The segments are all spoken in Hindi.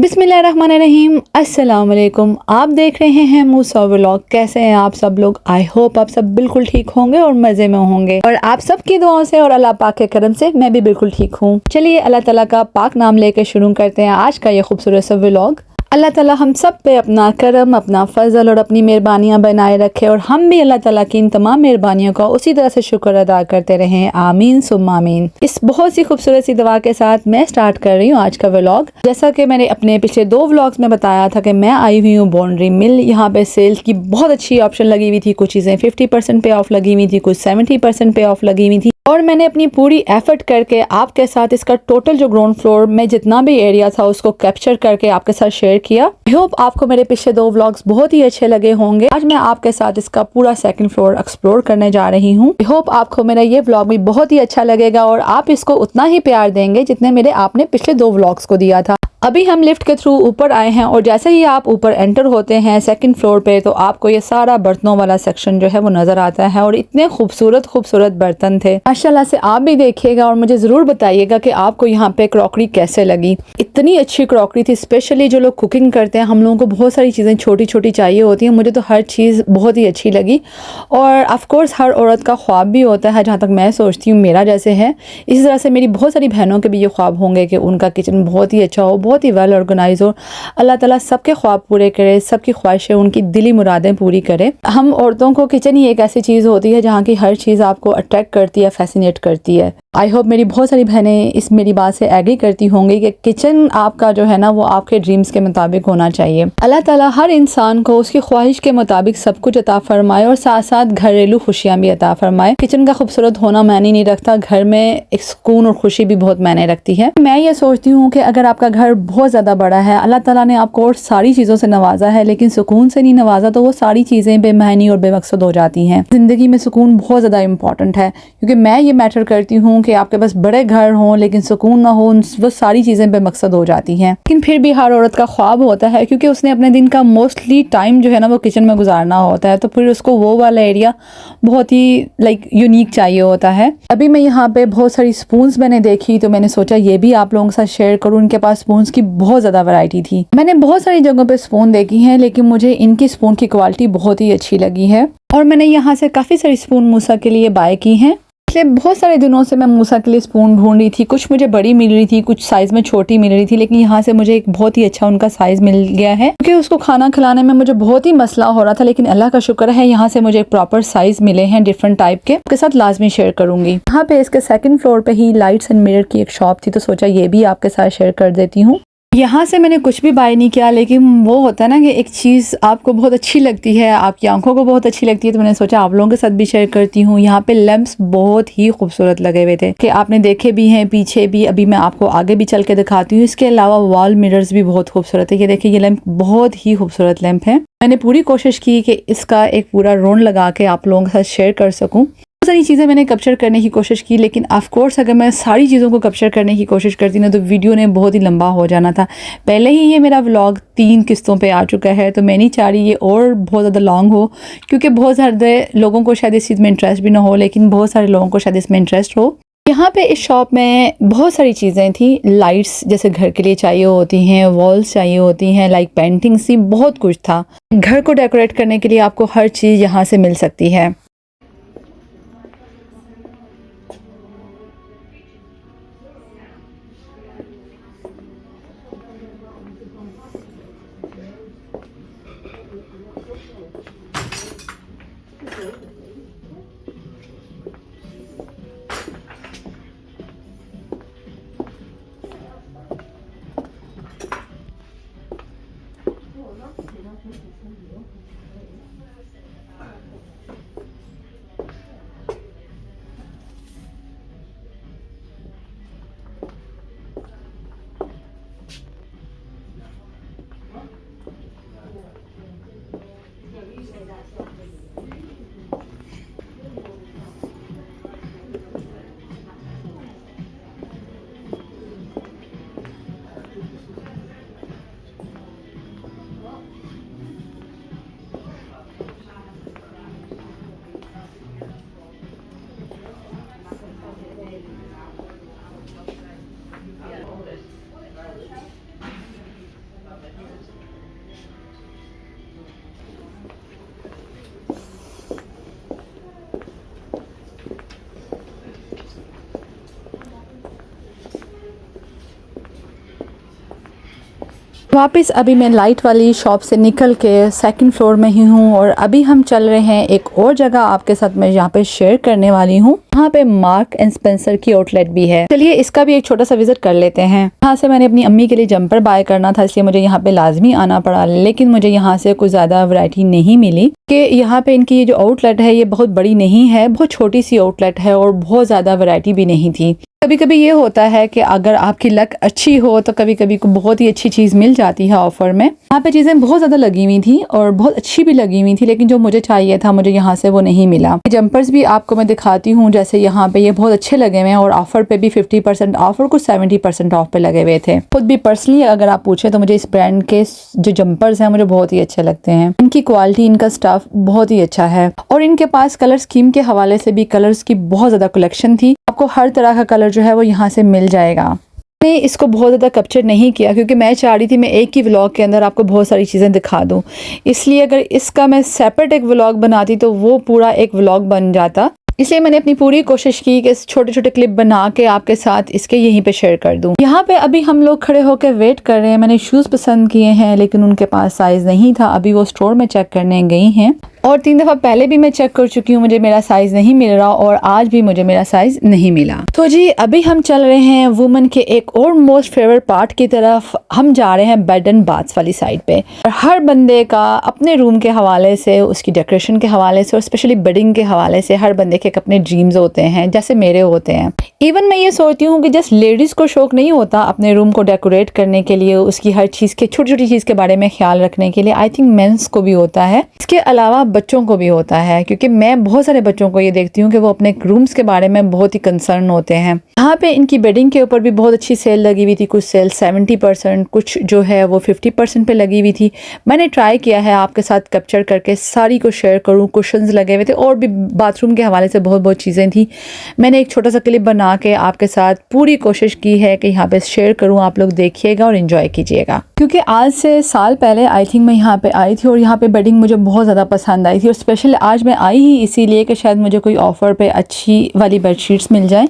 बिस्मिल्लाहिर्रहमानिर्रहीम, अस्सलाम वालेकुम। आप देख रहे हैं मूसा व्लॉग। कैसे हैं आप सब लोग? आई होप आप सब बिल्कुल ठीक होंगे और मज़े में होंगे, और आप सब की दुआओं से और अल्लाह पाक के करम से मैं भी बिल्कुल ठीक हूँ। चलिए अल्लाह ताला का पाक नाम लेकर शुरू करते हैं आज का ये खूबसूरत सा व्लॉग। अल्लाह ताला हम सब पे अपना करम, अपना फजल और अपनी मेहरबानियाँ बनाए रखे, और हम भी अल्लाह ताला की इन तमाम मेहरबानियों का उसी तरह से शुक्र अदा करते रहें। आमीन सुम्मा आमीन। इस बहुत सी खूबसूरत सी दुआ के साथ मैं स्टार्ट कर रही हूँ आज का व्लॉग। जैसा कि मैंने अपने पिछले 2 व्लॉग्स में बताया था कि मैं आई हुई हूँ बाउंड्री मिल। यहाँ पे सेल्स की बहुत अच्छी ऑप्शन लगी हुई थी। कुछ चीज़ें 50% पे ऑफ लगी हुई थी, कुछ 70% पे ऑफ लगी हुई थी, और मैंने अपनी पूरी एफर्ट करके आपके साथ इसका टोटल जो ग्राउंड फ्लोर में जितना भी एरिया था उसको कैप्चर करके आपके साथ शेयर किया। आई होप आपको मेरे पिछले 2 व्लॉग्स बहुत ही अच्छे लगे होंगे। आज मैं आपके साथ इसका पूरा सेकंड फ्लोर एक्सप्लोर करने जा रही हूँ। आई होप आपको मेरा ये व्लॉग भी बहुत ही अच्छा लगेगा और आप इसको उतना ही प्यार देंगे जितने मेरे आपने पिछले 2 व्लॉग्स को दिया था। अभी हम लिफ्ट के थ्रू ऊपर आए हैं, और जैसे ही आप ऊपर एंटर होते हैं सेकंड फ्लोर पे, तो आपको ये सारा बर्तनों वाला सेक्शन जो है वो नजर आता है, और इतने खूबसूरत खूबसूरत बर्तन थे माशाल्लाह से। आप भी देखिएगा और मुझे ज़रूर बताइएगा कि आपको यहाँ पे क्रॉकरी कैसे लगी। इतनी अच्छी क्रॉकरी थी, स्पेशली जो लोग कुकिंग करते हैं, हम लोगों को बहुत सारी चीज़ें छोटी छोटी चाहिए होती हैं। मुझे तो हर चीज़ बहुत ही अच्छी लगी, और ऑफकोर्स हर औरत का ख्वाब भी होता है, जहाँ तक मैं सोचती हूँ मेरा जैसे है, इसी तरह से मेरी बहुत सारी बहनों के भी ये ख्वाब होंगे कि उनका किचन बहुत ही अच्छा हो, बहुत ही वेल ऑर्गेनाइज हो। अल्लाह ताला सबके ख्वाब पूरे करे, सबकी ख्वाहिशें, उनकी दिली मुरादें पूरी करे। हम औरतों को किचन ही एक ऐसी चीज़ होती है जहाँ की हर चीज़ आपको अट्रैक्ट करती है, फैसिनेट करती है। आई होप मेरी बहुत सारी बहनें इस मेरी बात से एग्री करती होंगी कि किचन आपका जो है ना वो आपके ड्रीम्स के मुताबिक होना चाहिए। अल्लाह ताला हर इंसान को उसकी ख्वाहिश के मुताबिक सब कुछ अता फरमाए, और साथ साथ घरेलू खुशियाँ भी अता फरमाए। किचन का खूबसूरत होना मायने नहीं रखता, घर में एक सुकून और खुशी भी बहुत मायने रखती है। मैं ये सोचती हूँ कि अगर आपका घर बहुत ज़्यादा बड़ा है, अल्लाह ताला ने आपको और सारी चीज़ों से नवाजा है, लेकिन सुकून से नहीं नवाजा, तो वो सारी चीज़ें बेमानी और बेमकसद हो जाती हैं। ज़िंदगी में सुकून बहुत ज़्यादा इंपॉर्टेंट है, क्योंकि मैं ये मैटर करती हूँ कि आपके पास बड़े घर हों लेकिन सुकून ना हो, वो सारी चीज़ें बेमकसद हो जाती हैं। लेकिन फिर भी हर औरत का ख्वाब होता है, क्योंकि उसने अपने दिन का मोस्टली टाइम जो है ना वो किचन में गुजारना होता है, तो फिर उसको वो वाला एरिया बहुत ही यूनिक चाहिए होता है। अभी मैं यहाँ पे बहुत सारी स्पून्स मैंने देखी, तो मैंने सोचा ये भी आप लोगों के साथ शेयर करूँ। इनके पास स्पून्स की बहुत ज़्यादा वैरायटी थी। मैंने बहुत सारी जगहों पे स्पून देखी हैं, लेकिन मुझे इनकी स्पून की क्वालिटी बहुत ही अच्छी लगी है, और मैंने यहाँ से काफ़ी सारी स्पून मूसा के लिए बाय की हैं। पिछले बहुत सारे दिनों से मैं मूसा के लिए स्पून ढूंढ रही थी। कुछ मुझे बड़ी मिल रही थी, कुछ साइज़ में छोटी मिल रही थी, लेकिन यहाँ से मुझे एक बहुत ही अच्छा उनका साइज़ मिल गया है, क्योंकि उसको खाना खिलाने में मुझे बहुत ही मसला हो रहा था। लेकिन अल्लाह का शुक्र है यहाँ से मुझे एक प्रॉपर साइज़ मिले हैं डिफरेंट टाइप के। आपके साथ लाजमी शेयर करूंगी। यहाँ पे इसके सेकंड फ्लोर पे ही लाइट्स एंड मिरर की एक शॉप थी, तो सोचा ये भी आपके साथ शेयर कर देती हूँ। यहाँ से मैंने कुछ भी बाय नहीं किया, लेकिन वो होता है ना कि एक चीज़ आपको बहुत अच्छी लगती है, आपकी आंखों को बहुत अच्छी लगती है, तो मैंने सोचा आप लोगों के साथ भी शेयर करती हूँ। यहाँ पे लैंप्स बहुत ही खूबसूरत लगे हुए थे कि आपने देखे भी हैं, पीछे भी। अभी मैं आपको आगे भी चल के दिखाती हूँ। इसके अलावा वॉल मिरर्स भी बहुत खूबसूरत है। ये देखिए, ये लैंप बहुत ही खूबसूरत लैंप है। मैंने पूरी कोशिश की कि इसका एक पूरा राउंड लगा के आप लोगों के साथ शेयर कर सकूँ। बहुत सारी चीज़ें मैंने कैप्चर करने की कोशिश की, लेकिन ऑफ कोर्स अगर मैं सारी चीज़ों को कैप्चर करने की कोशिश करती ना, तो वीडियो ने बहुत ही लंबा हो जाना था। पहले ही ये मेरा व्लॉग 3 किस्तों पे आ चुका है, तो मैं नहीं चाह रही ये और बहुत ज़्यादा लॉन्ग हो, क्योंकि बहुत सारे लोगों को शायद इस चीज़ में इंटरेस्ट भी ना हो, लेकिन बहुत सारे लोगों को शायद इसमें इंटरेस्ट हो। यहाँ पे इस शॉप में बहुत सारी चीज़ें थी। लाइट्स जैसे घर के लिए चाहिए होती हैं, वॉल्स चाहिए होती हैं, लाइक पेंटिंग्स थी, बहुत कुछ था। घर को डेकोरेट करने के लिए आपको हर चीज़ यहाँ से मिल सकती है। वापस अभी मैं लाइट वाली शॉप से निकल के सेकंड फ्लोर में ही हूँ और अभी हम चल रहे हैं एक और जगह आपके साथ मैं यहाँ पे शेयर करने वाली हूँ। यहाँ पे मार्क एंड स्पेंसर की आउटलेट भी है। चलिए इसका भी एक छोटा सा विजिट कर लेते हैं। यहाँ से मैंने अपनी अम्मी के लिए जंपर बाय करना था, इसलिए मुझे यहाँ पे लाजमी आना पड़ा, लेकिन मुझे यहाँ से कुछ ज़्यादा वैरायटी नहीं मिली कि यहाँ पे इनकी ये जो आउटलेट है ये बहुत बड़ी नहीं है, बहुत छोटी सी आउटलेट है और बहुत ज़्यादा वैरायटी भी नहीं थी। कभी कभी ये होता है कि अगर आपकी लक अच्छी हो तो कभी कभी को बहुत ही अच्छी चीज़ मिल जाती है ऑफर में। यहाँ पे चीज़ें बहुत ज़्यादा लगी हुई थी और बहुत अच्छी भी लगी हुई थी, लेकिन जो मुझे चाहिए था मुझे यहाँ से वो नहीं मिला। जंपर्स भी आपको मैं दिखाती हूँ, जैसे यहाँ पे ये बहुत अच्छे लगे हुए हैं और ऑफर पे भी 50% ऑफ और कुछ 70% ऑफ पे लगे हुए थे। खुद भी पर्सनली अगर आप पूछे तो मुझे इस ब्रांड के जो जंपर्स हैं मुझे बहुत ही अच्छे लगते हैं। इनकी क्वालिटी, इनका स्टफ बहुत ही अच्छा है और इनके पास कलर स्कीम के हवाले से भी कलर्स की बहुत ज़्यादा कलेक्शन थी। आपको हर तरह का कलर जो है वो यहाँ से मिल जाएगा। मैंने इसको बहुत ज़्यादा कैप्चर नहीं किया क्योंकि मैं चाह रही थी मैं एक ही व्लॉग के अंदर आपको बहुत सारी चीज़ें दिखा दूँ, इसलिए अगर इसका मैं सेपरेट एक व्लॉग बनाती तो वो पूरा एक व्लॉग बन जाता। इसलिए मैंने अपनी पूरी कोशिश की कि छोटे छोटे क्लिप बना के आपके साथ इसके यहीं पे शेयर कर दूं। यहाँ पे अभी हम लोग खड़े होकर वेट कर रहे हैं। मैंने शूज़ पसंद किए हैं लेकिन उनके पास साइज़ नहीं था। अभी वो स्टोर में चेक करने गई हैं और 3 दफ़ा पहले भी मैं चेक कर चुकी हूँ, मुझे मेरा साइज़ नहीं मिल रहा और आज भी मुझे मेरा साइज़ नहीं मिला। तो जी अभी हम चल रहे हैं वुमन के एक और मोस्ट फेवरेट पार्ट की तरफ। हम जा रहे हैं बेड एंड बाथ्स वाली साइड पे। और हर बंदे का अपने रूम के हवाले से, उसकी डेकोरेशन के हवाले से और स्पेशली बेडिंग के हवाले से हर बंदे के अपने ड्रीम्स होते हैं, जैसे मेरे होते हैं। इवन मैं ये सोचती हूँ कि जस्ट लेडीज़ को शौक नहीं होता अपने रूम को डेकोरेट करने के लिए, उसकी हर चीज़ के छोटी छोटी चीज़ के बारे में ख्याल रखने के लिए। आई थिंक मेंस को भी होता है, इसके अलावा बच्चों को भी होता है, क्योंकि मैं बहुत सारे बच्चों को ये देखती हूँ कि वो अपने रूम्स के बारे में बहुत ही कंसर्न होते हैं। यहाँ पे इनकी बेडिंग के ऊपर भी बहुत अच्छी सेल लगी हुई थी। कुछ सेल 70%, कुछ जो है वो 50% पे लगी हुई थी। मैंने ट्राई किया है आपके साथ कैप्चर करके सारी को शेयर करूँ। कुशन्स लगे हुए थे और भी बाथरूम के हवाले से बहुत चीज़ें थी। मैंने एक छोटा सा क्लिप बना के आपके साथ पूरी कोशिश की है कि यहाँ पे शेयर करूँ। आप लोग देखिएगा और इन्जॉय कीजिएगा, क्योंकि आज से साल पहले आई थिंक मैं यहाँ पे आई थी और यहाँ पे बेडिंग मुझे बहुत ज़्यादा पसंद आई थी। और स्पेशल आज मैं आई ही इसीलिए कि शायद मुझे कोई ऑफ़र पे अच्छी वाली बेडशीट्स मिल जाए,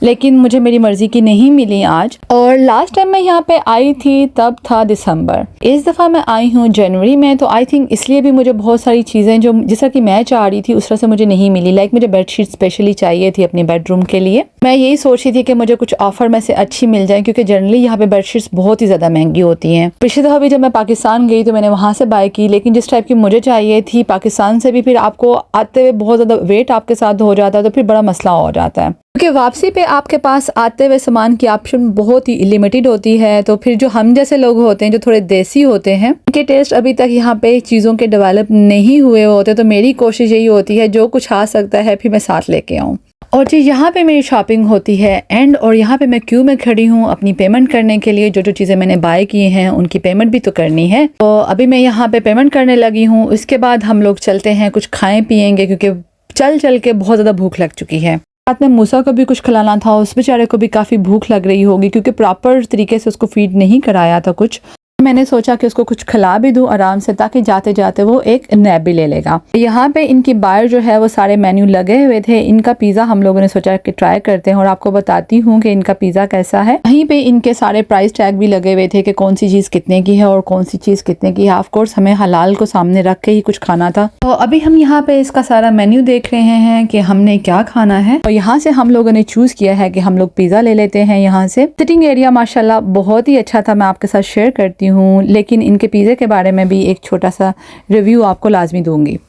लेकिन मुझे मेरी मर्ज़ी की नहीं मिली आज। और लास्ट टाइम मैं यहाँ पे आई थी तब था दिसंबर। इस दफ़ा मैं आई हूँ जनवरी में, तो आई थिंक इसलिए भी मुझे बहुत सारी चीज़ें जो जिस तरह की मैं चाह रही थी उस तरह से मुझे नहीं मिली। लाइक मुझे बेडशीट स्पेशली चाहिए थी अपने बेडरूम के लिए। मैं यही सोच रही थी कि मुझे कुछ ऑफ़र में से अच्छी मिल जाए, क्योंकि जनरली यहाँ पे बेडशीट्स बहुत ही ज़्यादा महंगी होती हैं। पिछली दफ़ा भी जब मैं पाकिस्तान गई तो मैंने वहाँ से बाय की, लेकिन जिस टाइप की मुझे चाहिए थी पाकिस्तान से भी फिर आपको आते हुए बहुत ज़्यादा वेट आपके साथ हो जाता है, तो फिर बड़ा मसला हो जाता है। क्योंकि वापसी पे आपके पास आते हुए सामान की ऑप्शन बहुत ही लिमिटेड होती है, तो फिर जो हम जैसे लोग होते हैं जो थोड़े देसी होते हैं, उनके टेस्ट अभी तक यहाँ पे चीज़ों के डेवलप नहीं हुए होते, तो मेरी कोशिश यही होती है जो कुछ आ सकता है फिर मैं साथ लेके आऊँ। और जी यहाँ पे मेरी शॉपिंग होती है एंड, और यहाँ पे मैं क्यू में खड़ी हूँ अपनी पेमेंट करने के लिए। जो जो चीज़ें मैंने बाय की हैं उनकी पेमेंट भी तो करनी है, तो अभी मैं यहाँ पे पेमेंट करने लगी हूँ। इसके बाद हम लोग चलते हैं, कुछ खाएं पियेंगे, क्योंकि चल चल के बहुत ज़्यादा भूख लग चुकी है। साथ में मूसा को भी कुछ खिलाना था, उस बेचारे को भी काफ़ी भूख लग रही होगी क्योंकि प्रॉपर तरीके से उसको फीड नहीं कराया था कुछ। मैंने सोचा कि उसको कुछ खिला भी दूं आराम से, ताकि जाते जाते वो एक नैप भी ले लेगा। यहाँ पे इनकी बाहर जो है वो सारे मेन्यू लगे हुए थे। इनका पिज़्ज़ा हम लोगों ने सोचा कि ट्राई करते हैं और आपको बताती हूँ कि इनका पिज़्ज़ा कैसा है। वहीं पे इनके सारे प्राइस टैग भी लगे हुए थे कि कौन सी चीज़ कितने की है और कौन सी चीज़ कितने की है। ऑफ कोर्स हमें हलाल को सामने रख के ही कुछ खाना था। तो अभी हम यहाँ पे इसका सारा मेन्यू देख रहे हैं कि हमने क्या खाना है, और यहाँ से हम लोगों ने चूज़ किया है कि हम लोग पिज़्ज़ा ले लेते हैं। यहाँ से सिटिंग एरिया माशाल्लाह बहुत ही अच्छा था, मैं आपके साथ शेयर करती हूँ, लेकिन इनके पिज़्ज़े के बारे में भी एक छोटा सा रिव्यू आपको लाजमी दूंगी।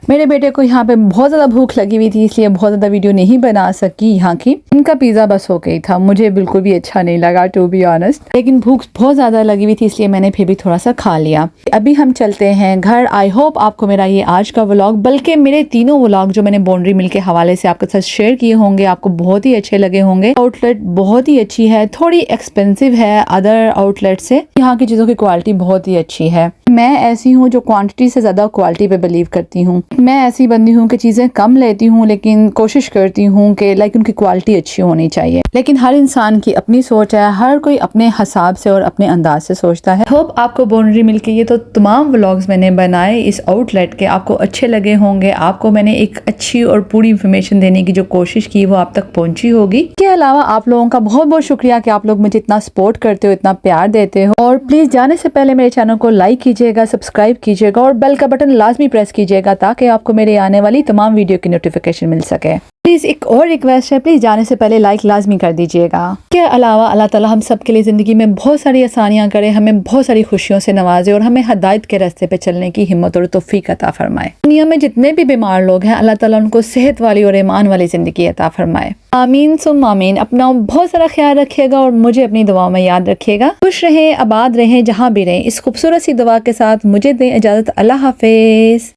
मेरे बेटे को यहाँ पे बहुत ज़्यादा भूख लगी हुई थी, इसलिए बहुत ज़्यादा वीडियो नहीं बना सकी यहाँ की। इनका पिज़्ज़ा बस हो गई था, मुझे बिल्कुल भी अच्छा नहीं लगा टू बी ऑनेस्ट, लेकिन भूख बहुत ज़्यादा लगी हुई थी इसलिए मैंने फिर भी थोड़ा सा खा लिया। अभी हम चलते हैं घर। आई होप आपको मेरा ये आज का व्लॉग, बल्कि मेरे तीनों व्लॉग जो मैंने बाउंड्री मिल के हवाले से आपके साथ शेयर किए होंगे, आपको बहुत ही अच्छे लगे होंगे। आउटलेट बहुत ही अच्छी है, थोड़ी एक्सपेंसिव है अदर आउटलेट से। यहाँ की चीज़ों की क्वालिटी बहुत ही अच्छी है। मैं ऐसी हूँ जो क्वांटिटी से ज़्यादा क्वालिटी पे बिलीव करती हूँ। मैं ऐसी बंदी हूँ कि चीज़ें कम लेती हूँ, लेकिन कोशिश करती हूँ कि लाइक उनकी क्वालिटी अच्छी होनी चाहिए। लेकिन हर इंसान की अपनी सोच है, हर कोई अपने हिसाब से और अपने अंदाज से सोचता है। होप आपको बाउंड्री मिल के ये तो तमाम व्लॉग्स मैंने बनाए इस आउटलेट के आपको अच्छे लगे होंगे। आपको मैंने एक अच्छी और पूरी इन्फॉर्मेशन देने की जो कोशिश की वो आप तक पहुंची होगी। इसके अलावा आप लोगों का बहुत बहुत शुक्रिया कि आप लोग मुझे इतना सपोर्ट करते हो, इतना प्यार देते हो। और प्लीज जाने से पहले मेरे चैनल को लाइक कीजिएगा, सब्सक्राइब कीजिएगा और बेल का बटन लाजमी प्रेस कीजिएगा ताकि आपको मेरे आने वाली तमाम वीडियो की नोटिफिकेशन मिल सके। प्लीज़ एक और रिक्वेस्ट है, प्लीज़ जाने से पहले लाइक लाजमी कर दीजिएगा। इसके अलावा अल्लाह ताला हम सब के लिए ज़िंदगी में बहुत सारी आसानियाँ करे, हमें बहुत सारी खुशियों से नवाजे और हमें हदायत के रास्ते पे चलने की हिम्मत और तौफीक अता फरमाए। दुनिया में जितने भी बीमार लोग हैं अल्लाह ताला उनको सेहत वाली और ईमान वाली ज़िंदगी अता फरमाए। आमीन सुम आमीन। अपना बहुत सारा ख्याल रखिएगा और मुझे अपनी दुआओं में याद रखिएगा। खुश रहें, आबाद रहें, जहाँ भी रहें। इस खूबसूरत सी दुआ के साथ मुझे दें इजाज़त। अल्लाह हाफिज़।